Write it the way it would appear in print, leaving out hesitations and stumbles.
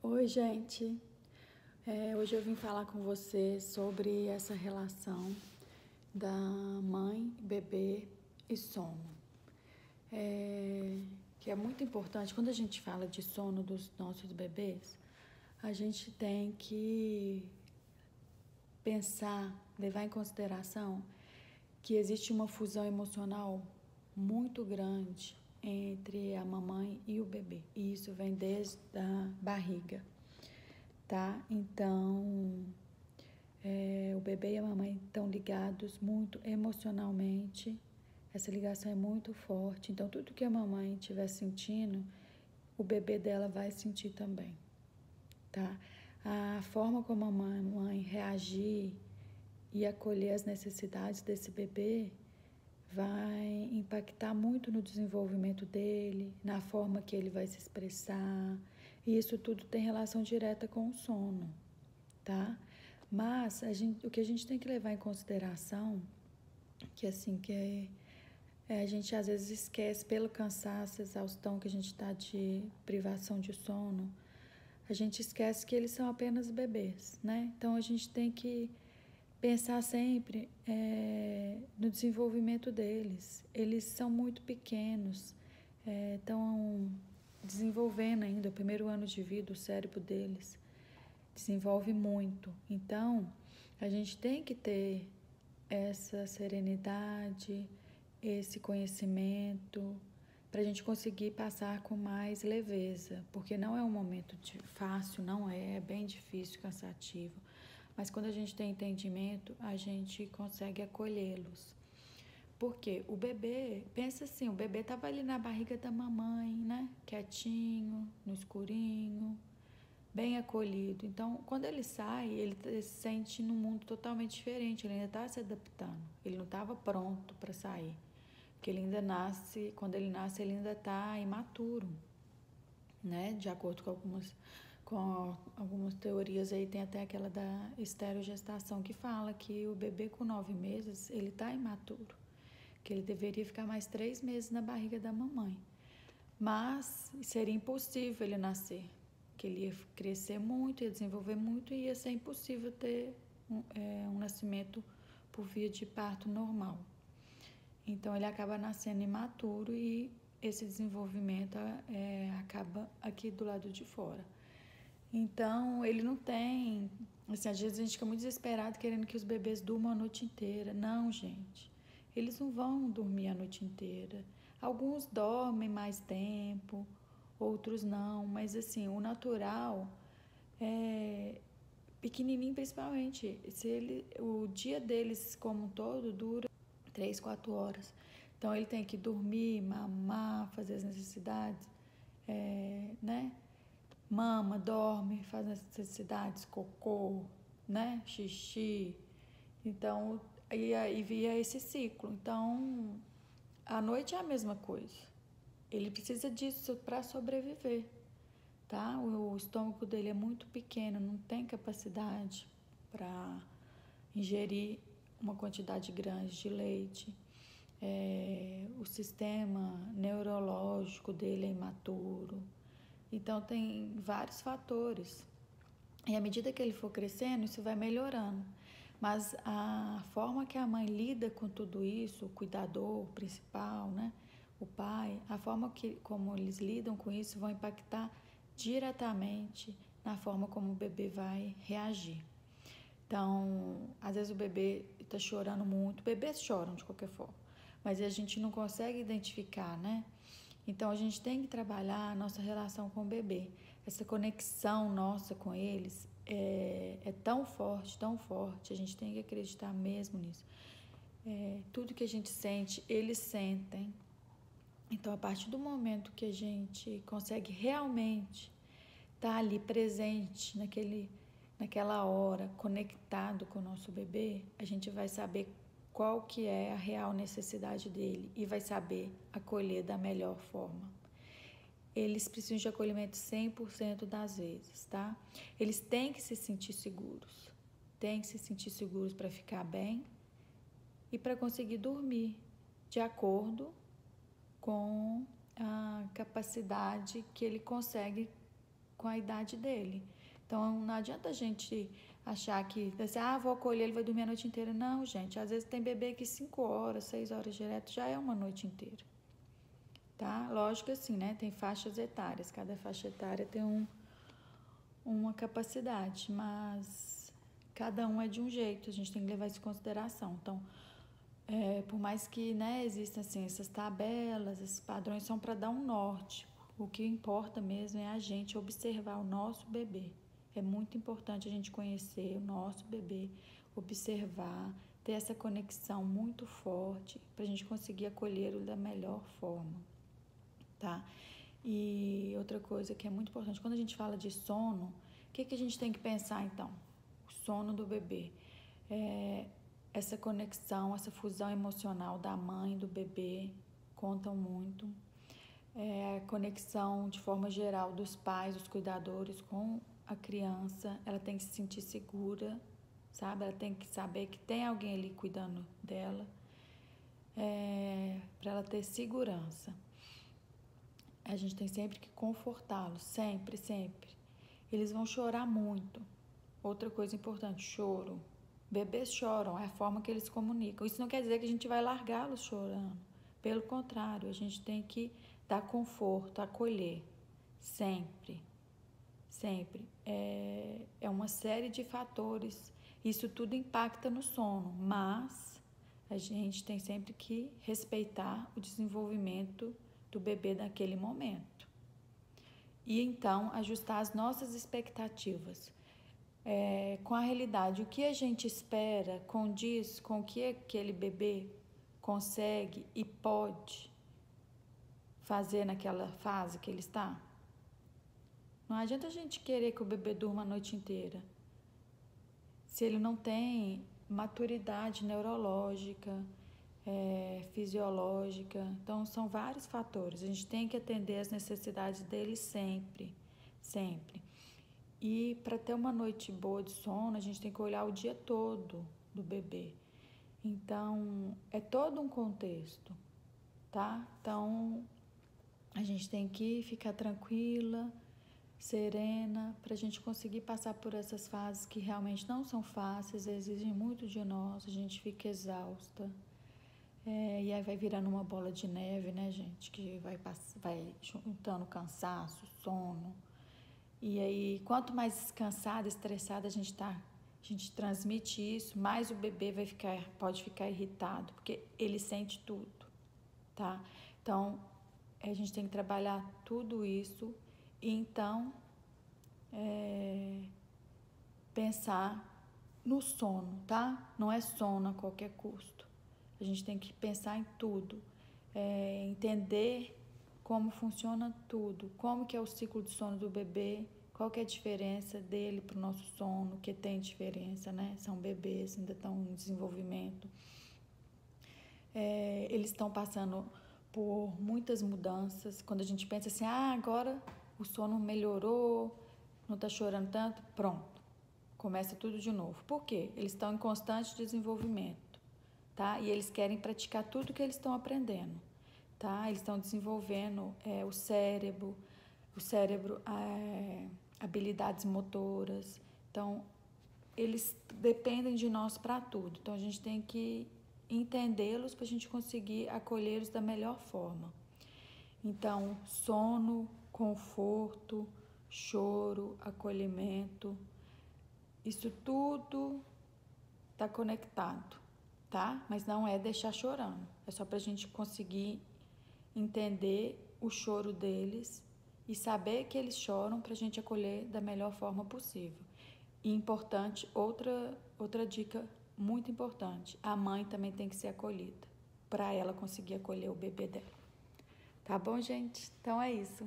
Oi, gente. Hoje eu vim falar com você sobre essa relação da mãe, bebê e sono. Que é muito importante. Quando a gente fala de sono dos nossos bebês, a gente tem que pensar, levar em consideração que existe uma fusão emocional muito grande entre a mamãe e o bebê. E isso vem desde a barriga, tá? Então, o bebê e a mamãe estão ligados muito emocionalmente. Essa ligação é muito forte. Então, tudo que a mamãe estiver sentindo, o bebê dela vai sentir também, tá? A forma como a mamãe reagir e acolher as necessidades desse bebê vai impactar muito no desenvolvimento dele, na forma que ele vai se expressar. E isso tudo tem relação direta com o sono, tá? Mas o que a gente tem que levar em consideração, a gente às vezes esquece pelo cansaço, exaustão que a gente está de privação de sono, a gente esquece que eles são apenas bebês, né? Então a gente tem que pensar sempre no desenvolvimento deles. Eles são muito pequenos, estão desenvolvendo ainda, o primeiro ano de vida, o cérebro deles desenvolve muito. Então, a gente tem que ter essa serenidade, esse conhecimento, para a gente conseguir passar com mais leveza, porque não é um momento fácil, não é bem difícil, cansativo, mas quando a gente tem entendimento, a gente consegue acolhê-los. Porque o bebê, pensa assim, o bebê estava ali na barriga da mamãe, né? Quietinho, no escurinho, bem acolhido. Então, quando ele sai, ele se sente num mundo totalmente diferente, ele ainda está se adaptando, ele não estava pronto para sair, porque ele ainda nasce, quando ele nasce, ele ainda está imaturo, né? De acordo com algumas teorias aí, tem até aquela da esterogestação que fala que o bebê com 9 meses, ele está imaturo, que ele deveria ficar mais 3 meses na barriga da mamãe. Mas seria impossível ele nascer, que ele ia crescer muito, ia desenvolver muito e ia ser impossível ter um nascimento por via de parto normal. Então ele acaba nascendo imaturo e esse desenvolvimento acaba aqui do lado de fora. Então ele não tem, assim, às vezes a gente fica muito desesperado querendo que os bebês durmam a noite inteira. Não, gente, eles não vão dormir a noite inteira. Alguns dormem mais tempo, outros não, mas assim, o natural é pequenininho, principalmente, o dia deles como um todo dura 3, 4 horas. Então ele tem que dormir, mamar, fazer as necessidades, né? Mama, dorme, faz as necessidades, cocô, né? Xixi. Então, aí via esse ciclo. Então, à noite é a mesma coisa. Ele precisa disso para sobreviver, tá? O estômago dele é muito pequeno, não tem capacidade para ingerir uma quantidade grande de leite. O sistema neurológico dele é imaturo. Então, tem vários fatores. E à medida que ele for crescendo, isso vai melhorando. Mas a forma que a mãe lida com tudo isso, o cuidador principal, né? O pai, a forma como eles lidam com isso vai impactar diretamente na forma como o bebê vai reagir. Então, às vezes o bebê está chorando muito, bebês choram de qualquer forma, mas a gente não consegue identificar, né? Então, a gente tem que trabalhar a nossa relação com o bebê. Essa conexão nossa com eles é tão forte, a gente tem que acreditar mesmo nisso. Tudo que a gente sente, eles sentem. Então, a partir do momento que a gente consegue realmente estar ali presente naquela hora, conectado com o nosso bebê, a gente vai saber qual que é a real necessidade dele e vai saber acolher da melhor forma. Eles precisam de acolhimento 100% das vezes, tá? Eles têm que se sentir seguros para ficar bem e para conseguir dormir de acordo com a capacidade que ele consegue com a idade dele. Então, não adianta a gente achar que, assim, vou acolher, ele vai dormir a noite inteira. Não, gente, às vezes tem bebê que 5 horas, 6 horas direto já é uma noite inteira, tá? Lógico que assim, né, tem faixas etárias, cada faixa etária tem uma capacidade, mas cada um é de um jeito, a gente tem que levar isso em consideração. Então, por mais que, né, existam assim, essas tabelas, esses padrões são para dar um norte. O que importa mesmo é a gente observar o nosso bebê. É muito importante a gente conhecer o nosso bebê, observar, ter essa conexão muito forte para a gente conseguir acolhê-lo da melhor forma, tá? E outra coisa que é muito importante, quando a gente fala de sono, o que a gente tem que pensar então? O sono do bebê. Essa conexão, essa fusão emocional da mãe e do bebê contam muito. A conexão de forma geral dos pais, dos cuidadores com a criança, ela tem que se sentir segura, sabe? Ela tem que saber que tem alguém ali cuidando dela, para ela ter segurança. A gente tem sempre que confortá-los, sempre, sempre. Eles vão chorar muito. Outra coisa importante, choro. Bebês choram, é a forma que eles comunicam. Isso não quer dizer que a gente vai largá-los chorando. Pelo contrário, a gente tem que dar conforto, acolher. Sempre, sempre. É uma série de fatores. Isso tudo impacta no sono, mas a gente tem sempre que respeitar o desenvolvimento do bebê naquele momento. E então ajustar as nossas expectativas. Com a realidade, o que a gente espera condiz com o que aquele bebê consegue e pode fazer naquela fase que ele está. Não adianta a gente querer que o bebê durma a noite inteira se ele não tem maturidade neurológica, fisiológica. Então são vários fatores, a gente tem que atender as necessidades dele sempre, sempre. E para ter uma noite boa de sono, a gente tem que olhar o dia todo do bebê. Então, é todo um contexto, tá? Então, a gente tem que ficar tranquila, serena, para a gente conseguir passar por essas fases que realmente não são fáceis, exigem muito de nós, a gente fica exausta. E aí vai virando uma bola de neve, né, gente? Que vai juntando cansaço, sono. E aí, quanto mais cansada, estressada a gente transmite isso, mais o bebê pode ficar irritado, porque ele sente tudo, tá? Então, a gente tem que trabalhar tudo isso e então pensar no sono, tá? Não é sono a qualquer custo. A gente tem que pensar em tudo, entender como funciona tudo, como que é o ciclo de sono do bebê, qual que é a diferença dele para o nosso sono, que tem diferença, né? São bebês, ainda estão em desenvolvimento. Eles estão passando por muitas mudanças. Quando a gente pensa assim, agora o sono melhorou, não está chorando tanto, pronto, começa tudo de novo. Por quê? Eles estão em constante desenvolvimento, tá? E eles querem praticar tudo que eles estão aprendendo, tá? Eles estão desenvolvendo o cérebro, habilidades motoras. Então, eles dependem de nós para tudo. Então, a gente tem que entendê-los para a gente conseguir acolhê-los da melhor forma. Então, sono, conforto, choro, acolhimento, isso tudo está conectado, tá? Mas não é deixar chorando. É só para a gente conseguir entender o choro deles e saber que eles choram para a gente acolher da melhor forma possível. E importante, outra dica muito importante, a mãe também tem que ser acolhida para ela conseguir acolher o bebê dela. Tá bom, gente? Então é isso.